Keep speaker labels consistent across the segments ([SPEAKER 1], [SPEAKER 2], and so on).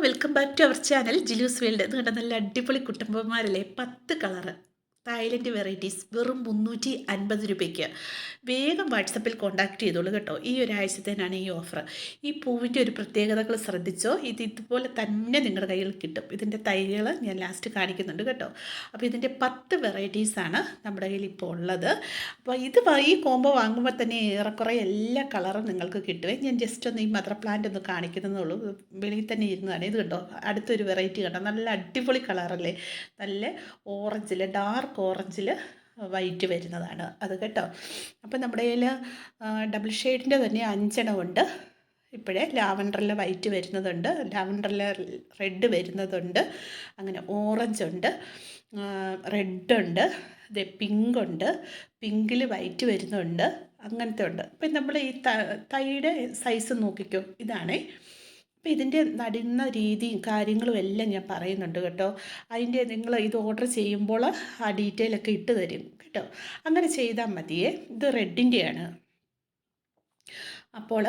[SPEAKER 1] Welcome back to our channel ജിലൂസ് world. ഇത് കണ്ട നല്ല അടിപൊളി കുട്ടമ്പന്മാരല്ലേ, 10 കളറ് തായ്ലൻഡ് വെറൈറ്റീസ് വെറും 350 രൂപയ്ക്ക്. വേഗം വാട്സപ്പിൽ കോൺടാക്ട് ചെയ്തോളൂ കേട്ടോ. ഈ ഒരാഴ്ചത്തേനാണ് ഈ ഓഫർ. ഈ പൂവിൻ്റെ ഒരു പ്രത്യേകതകൾ ശ്രദ്ധിച്ചോ. ഇതുപോലെ തന്നെ നിങ്ങളുടെ കയ്യിൽ കിട്ടും. ഇതിൻ്റെ തൈകൾ ഞാൻ ലാസ്റ്റ് കാണിക്കുന്നുണ്ട് കേട്ടോ. അപ്പോൾ ഇതിൻ്റെ 10 വെറൈറ്റീസാണ് നമ്മുടെ കയ്യിൽ ഇപ്പോൾ ഉള്ളത്. അപ്പോൾ ഈ കോംബോ വാങ്ങുമ്പോൾ തന്നെ ഏറെക്കുറെ എല്ലാ കളറും നിങ്ങൾക്ക് കിട്ടുമേ. ഞാൻ ജസ്റ്റ് ഒന്ന് ഈ മദർ പ്ലാന്റ് ഒന്ന് കാണിക്കുന്നതെന്നുള്ളൂ. വെളിയിൽ തന്നെ ഇരുന്നതാണ്. ഇത് കണ്ടോ, അടുത്തൊരു വെറൈറ്റി കണ്ടോ, നല്ല അടിപൊളി കളറല്ലേ, നല്ല ഓറഞ്ചിൽ, ഡാർക്ക് ഓറഞ്ചിൽ വൈറ്റ് വരുന്നതാണ് അത് കേട്ടോ. അപ്പം നമ്മുടെ കയ്യിൽ ഡബിൾ ഷെയ്ഡിൻ്റെ തന്നെ 5 ഉണ്ട്. ഇപ്പോഴേ ലാവൻഡറിൽ വൈറ്റ് വരുന്നതുണ്ട്, ലാവൻഡറിൽ റെഡ് വരുന്നതുണ്ട്, അങ്ങനെ ഓറഞ്ച് ഉണ്ട്, റെഡ് ഉണ്ട്, പിങ്ക് ഉണ്ട്, പിങ്കിൽ വൈറ്റ് വരുന്നുണ്ട്, അങ്ങനത്തെ ഉണ്ട്. അപ്പം നമ്മൾ ഈ തൈയുടെ സൈസ് നോക്കിക്കോ, ഇതാണേ. അപ്പോൾ ഇതിൻ്റെ നടുന്ന രീതിയും കാര്യങ്ങളും എല്ലാം ഞാൻ പറയുന്നുണ്ട് കേട്ടോ. അതിൻ്റെ നിങ്ങൾ ഇത് ഓർഡർ ചെയ്യുമ്പോൾ ആ ഡീറ്റെയിൽ ഒക്കെ ഇട്ട് തരും കേട്ടോ. അങ്ങനെ ചെയ്താൽ മതിയേ. ഇത് റെഡിൻ്റെയാണ്. അപ്പോൾ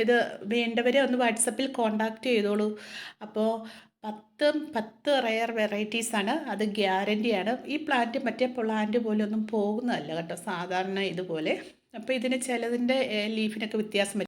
[SPEAKER 1] ഇത് വേണ്ടവരെ ഒന്ന് വാട്സപ്പിൽ കോണ്ടാക്റ്റ് ചെയ്തോളൂ. അപ്പോൾ 10 റെയർ വെറൈറ്റീസാണ്, അത് ഗ്യാരൻ്റിയാണ്. ഈ പ്ലാന്റ് മറ്റേ പ്ലാന്റ് പോലെ ഒന്നും പോകുന്നതല്ല കേട്ടോ, സാധാരണ ഇതുപോലെ. അപ്പോൾ ഇതിന് ചിലതിൻ്റെ ലീഫിനൊക്കെ വ്യത്യാസം വരും.